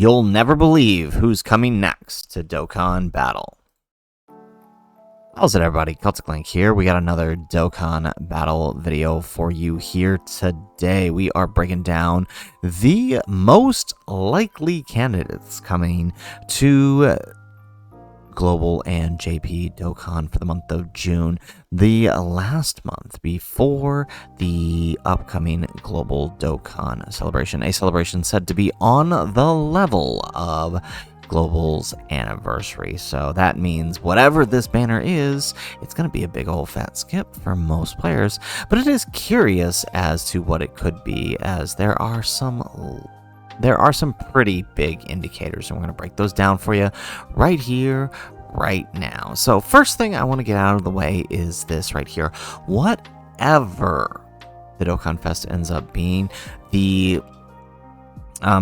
You'll never believe who's coming next to Dokkan Battle. How's it, everybody? Celtic Link here. We got another Dokkan Battle video for you here today. We are breaking down the most likely candidates coming to Global and JP Dokkan for the month of June, the last month before the upcoming Global Dokkan celebration. A celebration said to be on the level of Global's anniversary. So that means whatever this banner is, it's going to be a big old fat skip for most players. But it is curious as to what it could be, as there are some pretty big indicators, and we're going to break those down for you right here, right now. So first thing I want to get out of the way is this right here. Whatever the Dokkan Fest ends up being, the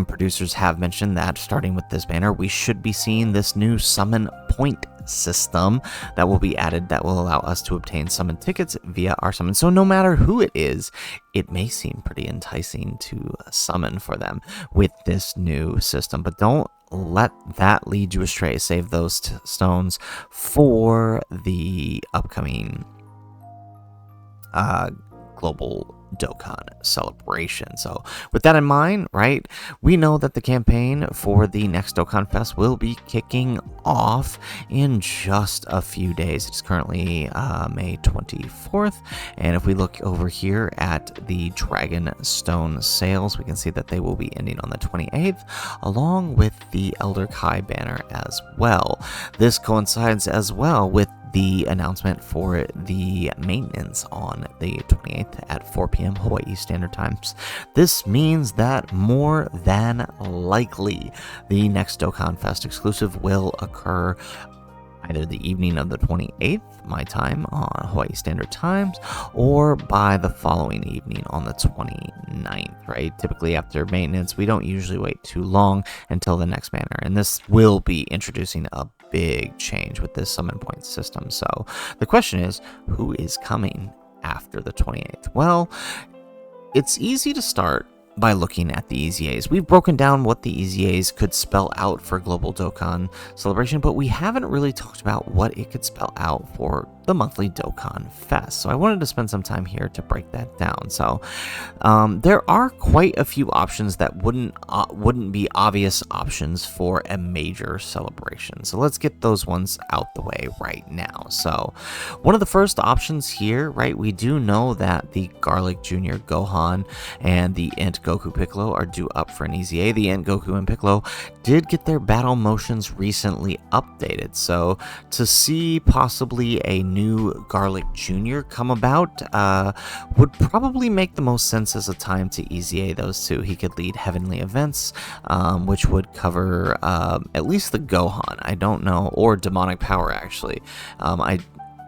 producers have mentioned that starting with this banner, we should be seeing this new summon point system that will be added that will allow us to obtain summon tickets via our summon. So no matter who it is, it may seem pretty enticing to summon for them with this new system, but don't let that lead you astray. Save those stones for the upcoming Global Dokkan celebration. So with that in mind, right, we know that the campaign for the next Dokkan Fest will be kicking off in just a few days. It's currently May 24th, and if we look over here at the Dragon Stone sales, we can see that they will be ending on the 28th, along with the Elder Kai banner as well. This coincides as well with the announcement for the maintenance on the 28th at 4 p.m. Hawaii Standard Times. This means that more than likely the next Dokkan Fest exclusive will occur either the evening of the 28th, my time, on Hawaii Standard Times, or by the following evening on the 29th, right? Typically after maintenance, we don't usually wait too long until the next banner, and this will be introducing a big change with this summon point system. So the question is, who is coming after the 28th? Well, it's easy to start by looking at the EZAs. We've broken down what the EZAs could spell out for Global Dokkan celebration, but we haven't really talked about what it could spell out for the monthly Dokkan Fest. So I wanted to spend some time here to break that down. So there are quite a few options that wouldn't be obvious options for a major celebration. So let's get those ones out the way right now. So one of the first options here, right, we do know that the Garlic Jr. Gohan and the Ent Goku Piccolo are due up for an EZA. The Ent Goku and Piccolo did get their battle motions recently updated. So to see possibly a new Garlic Jr. come about would probably make the most sense as a time to EZA those two. He could lead Heavenly Events, which would cover at least the Gohan. I don't know, or Demonic Power actually.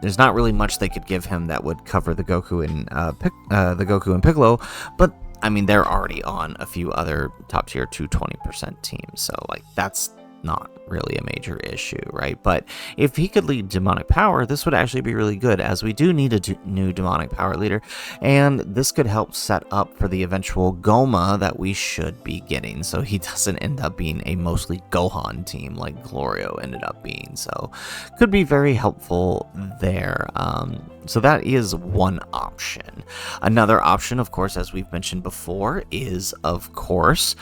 There's not really much they could give him that would cover the Goku and Piccolo, but I mean, they're already on a few other top tier 220% teams, so like that's not really a major issue, right? But if he could lead Demonic Power, this would actually be really good, as we do need a new Demonic Power leader, and this could help set up for the eventual Goma that we should be getting, so he doesn't end up being a mostly Gohan team like Glorio ended up being. So could be very helpful there. So that is one option. Another option, of course, as we've mentioned before, is of course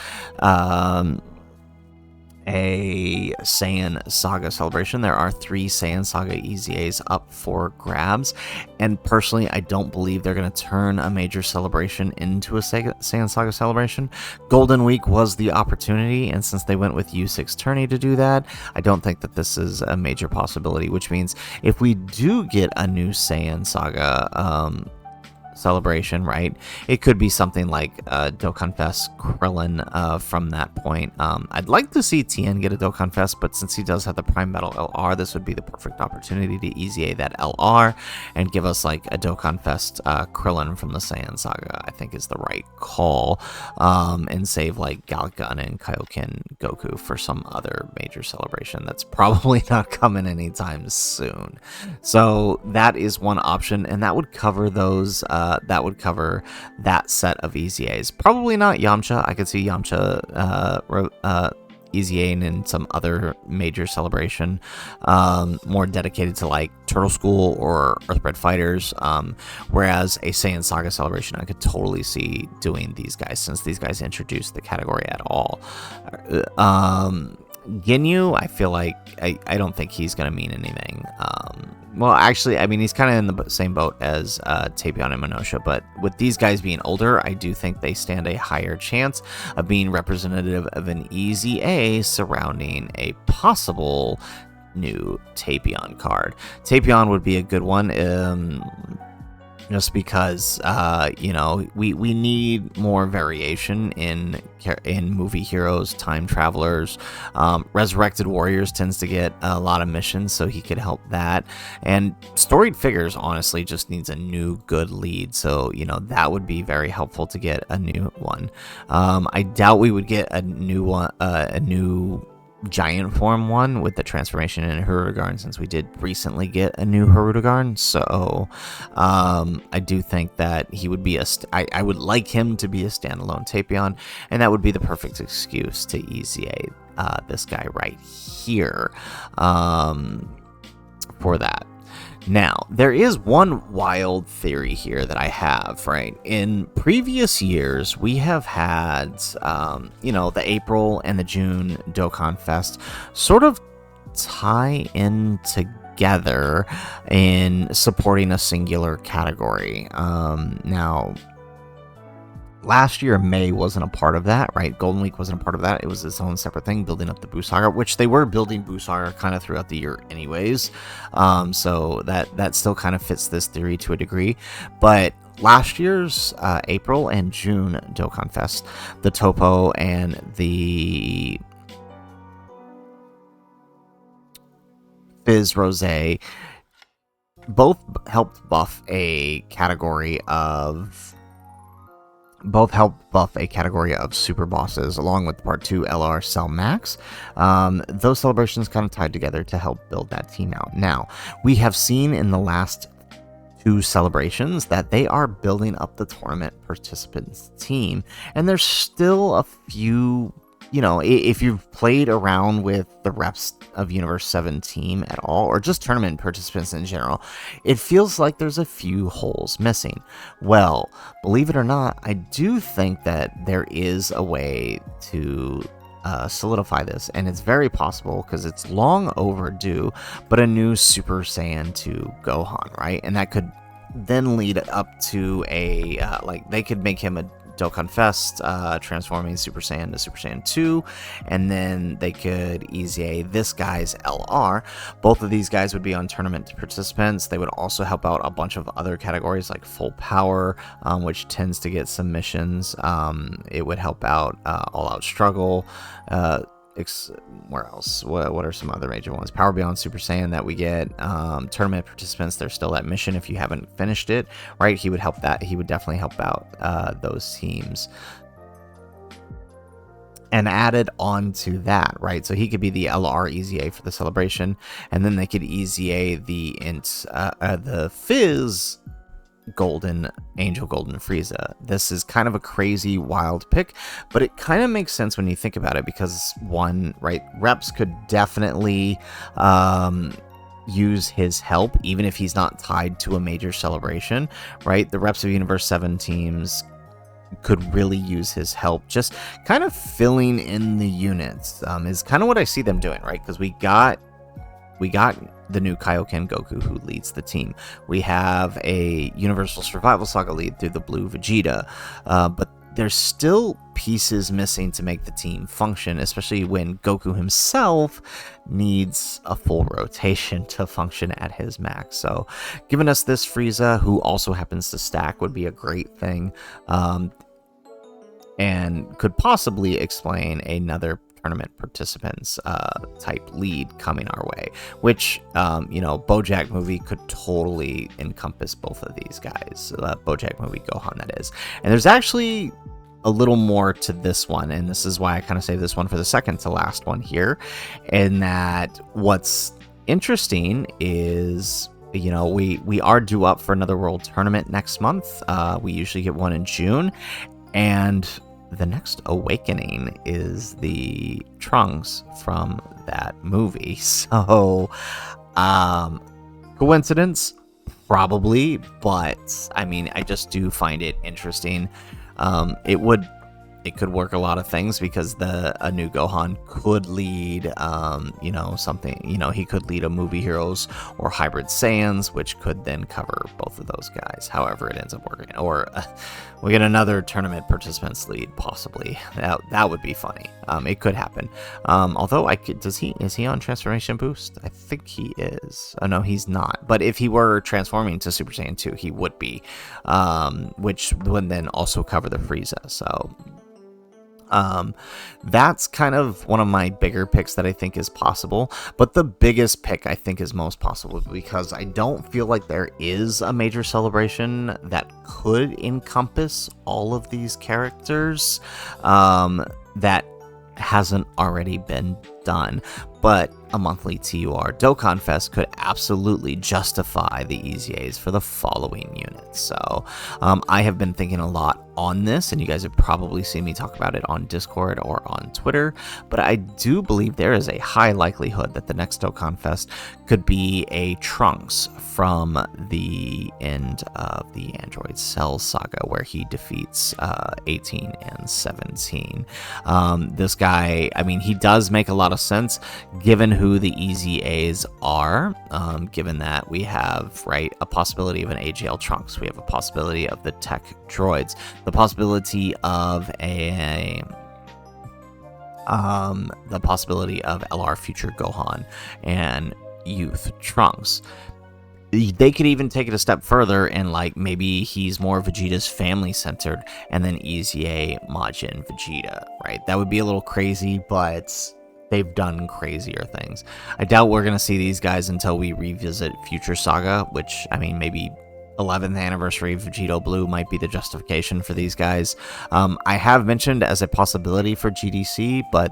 a Saiyan Saga celebration. There are 3 Saiyan Saga EZAs up for grabs, and personally I don't believe they're going to turn a major celebration into a Saiyan Saga celebration. Golden Week was the opportunity, and since they went with U6 tourney to do that, I don't think that this is a major possibility, which means if we do get a new Saiyan Saga celebration, right, it could be something like Dokkan Fest Krillin from that point. I'd like to see Tien get a Dokkan Fest, but since he does have the Prime Battle LR, this would be the perfect opportunity to EZA that LR and give us like a Dokkan Fest Krillin from the Saiyan Saga. I think is the right call, and save like Galgun and Kaioken Goku for some other major celebration that's probably not coming anytime soon. So that is one option, and that would cover those that would cover that set of EZAs. Probably not Yamcha. I could see Yamcha EZA and some other major celebration, more dedicated to like Turtle School or Earthbred Fighters, whereas a Saiyan Saga celebration I could totally see doing these guys, since these guys introduced the category at all. Ginyu, I feel like I don't think he's going to mean anything. Well, actually, I mean, he's kind of in the same boat as Tapion and Monosha, but with these guys being older, I do think they stand a higher chance of being representative of an EZA surrounding a possible new Tapion card. Tapion would be a good one. Just because, you know, we need more variation in movie heroes, time travelers. Resurrected Warriors tends to get a lot of missions, so he could help that. And Storied Figures, honestly, just needs a new good lead. So, you know, that would be very helpful to get a new one. I doubt we would get a new one, a new giant form one with the transformation in Hirudegarn, since we did recently get a new Hirudegarn. So I do think that he would be I would like him to be a standalone Tapion, and that would be the perfect excuse to EZA this guy right here for that. Now, there is one wild theory here that I have, right? In previous years, we have had, you know, the April and the June Dokkan Fest sort of tie in together in supporting a singular category. Now, last year, May wasn't a part of that, right? Golden Week wasn't a part of that. It was its own separate thing, building up the Buu Saga, which they were building Buu Saga kind of throughout the year anyways. So that still kind of fits this theory to a degree. But last year's April and June Dokkan Fest, the Topo and the Fizz Rosé both helped buff a category of super bosses, along with part 2 LR Cell Max. Those celebrations kind of tied together to help build that team out. Now, we have seen in the last 2 celebrations that they are building up the tournament participants team, and there's still a few, you know, if you've played around with the reps of Universe 7 team at all, or just tournament participants in general, it feels like there's a few holes missing. Well, believe it or not, I do think that there is a way to solidify this, and it's very possible because it's long overdue, but a new Super Saiyan 2 Gohan, right? And that could then lead up to a, like, they could make him a Dokkan Fest, transforming Super Saiyan to Super Saiyan 2, and then they could EZA this guy's LR. Both of these guys would be on tournament participants. They would also help out a bunch of other categories like Full Power, which tends to get some missions. It would help out All Out Struggle. Where else? What are some other major ones? Power Beyond Super Saiyan that we get. Tournament participants, there's still that mission if you haven't finished it, right? He would help that. He would definitely help out those teams. And added on to that, right? So he could be the LR EZA for the celebration, and then they could EZA the Fizz Angel Golden Frieza. This is kind of a crazy, wild pick, but it kind of makes sense when you think about it, because one, right, reps could definitely use his help, even if he's not tied to a major celebration, right? The reps of Universe 7 teams could really use his help, just kind of filling in the units, is kind of what I see them doing, right? Because we got the new Kaioken Goku who leads the team. We have a Universal Survival Saga lead through the Blue Vegeta, but there's still pieces missing to make the team function, especially when Goku himself needs a full rotation to function at his max. So giving us this Frieza, who also happens to stack, would be a great thing, and could possibly explain another tournament participants type lead coming our way, which you know, BoJack movie could totally encompass both of these guys. BoJack movie Gohan, that is. And there's actually a little more to this one, and this is why I kind of saved this one for the second to last one here, in that what's interesting is, you know, we are due up for another world tournament next month. We usually get one in June, and the next awakening is the Trunks from that movie. So, coincidence? Probably, but I mean, I just do find it interesting. It could work a lot of things because a new Gohan could lead, something, he could lead a Movie Heroes or Hybrid Saiyans, which could then cover both of those guys. However, it ends up working, or we get another tournament participants lead, possibly. That would be funny. It could happen. Although is he on Transformation Boost? I think he is. Oh no, he's not. But if he were transforming to Super Saiyan 2, he would be, which would then also cover the Frieza. So. That's kind of one of my bigger picks that I think is possible, but the biggest pick I think is most possible because I don't feel like there is a major celebration that could encompass all of these characters that hasn't already been done. But a monthly TUR Dokkan Fest could absolutely justify the EZAs for the following units. So I have been thinking a lot on this, and you guys have probably seen me talk about it on Discord or on Twitter, but I do believe there is a high likelihood that the next Dokkan Fest could be a Trunks from the end of the Android Cell saga, where he defeats 18 and 17. This guy, I mean, he does make a lot of sense given who the EZAs are, given that we have, right, a possibility of an AGL Trunks, we have a possibility of the tech droids, the possibility of LR Future Gohan and Youth Trunks. They could even take it a step further and, like, maybe he's more Vegeta's family centered and then EZA Majin Vegeta, right? That would be a little crazy, but they've done crazier things. I doubt we're going to see these guys until we revisit Future Saga, which, I mean, maybe 11th anniversary of Vegito Blue might be the justification for these guys. I have mentioned as a possibility for GDC, but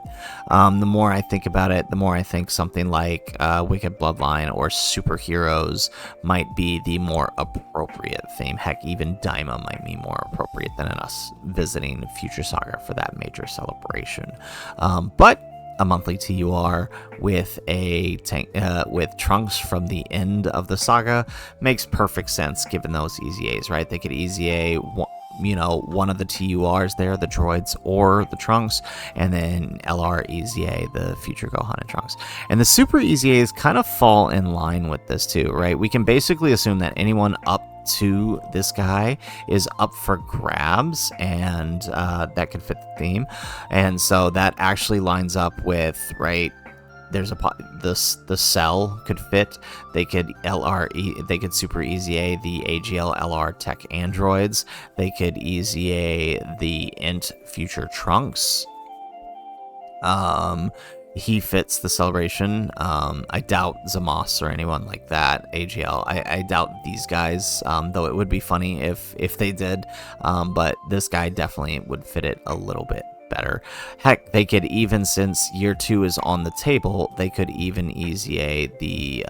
the more I think about it, the more I think something like Wicked Bloodline or Superheroes might be the more appropriate theme. Heck, even Daima might be more appropriate than us visiting Future Saga for that major celebration. But a monthly TUR with with Trunks from the end of the saga makes perfect sense given those EZAs, right? They could EZA one of the TURs there, the droids or the Trunks, and then LR EZA, the future Gohan and Trunks. And the Super EZAs kind of fall in line with this too, right? We can basically assume that anyone up to this guy is up for grabs, and that could fit the theme. And so that actually lines up with, right, there's the Cell could fit. They could they could Super EZA the AGL LR Tech androids. They could EZA the Int Future Trunks. He fits the celebration. I doubt Zamos or anyone like that. AGL, I doubt these guys, though it would be funny if they did. But this guy definitely would fit it a little bit better. Heck, they could even, since year 2 is on the table, they could even EZA the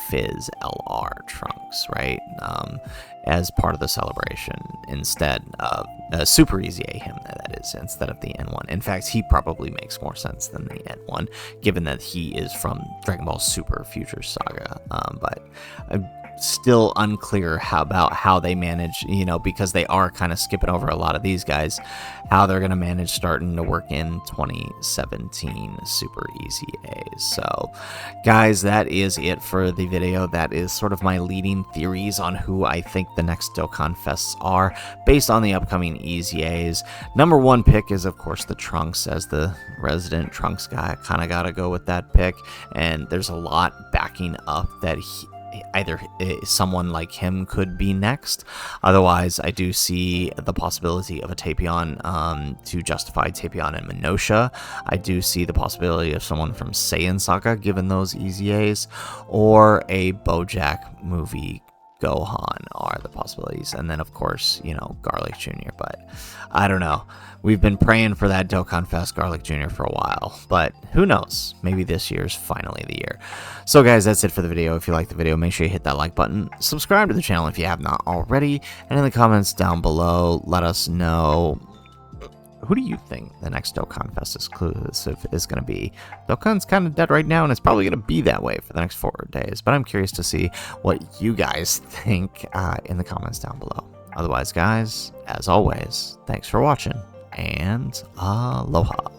Fizz LR Trunks, right? As part of the celebration, instead of Super EZA him, that is, instead of the N1. In fact, he probably makes more sense than the N1, given that he is from Dragon Ball Super Future Saga. But still unclear about how they manage, because they are kind of skipping over a lot of these guys, how they're going to manage starting to work in 2017 Super EZAs. So, guys, that is it for the video. That is sort of my leading theories on who I think the next Dokkan Fests are, based on the upcoming EZAs. Number 1 pick is, of course, the Trunks. As the resident Trunks guy, I kind of got to go with that pick, and there's a lot backing up that either someone like him could be next. Otherwise, I do see the possibility of a Tapion to justify Tapion and Minosha. I do see the possibility of someone from Saiyan Saga, given those EZAs, or a BoJack movie Gohan are the possibilities. And then, of course, you know, Garlic Jr. But I don't know. We've been praying for that Dokkan Fest Garlic Jr. for a while, but who knows? Maybe this year's finally the year. So guys, that's it for the video. If you like the video, make sure you hit that like button. Subscribe to the channel if you have not already. And in the comments down below, let us know, who do you think the next Dokkan Fest exclusive is going to be? Dokkan's kind of dead right now, and it's probably going to be that way for the next 4 days. But I'm curious to see what you guys think in the comments down below. Otherwise, guys, as always, thanks for watching, and aloha.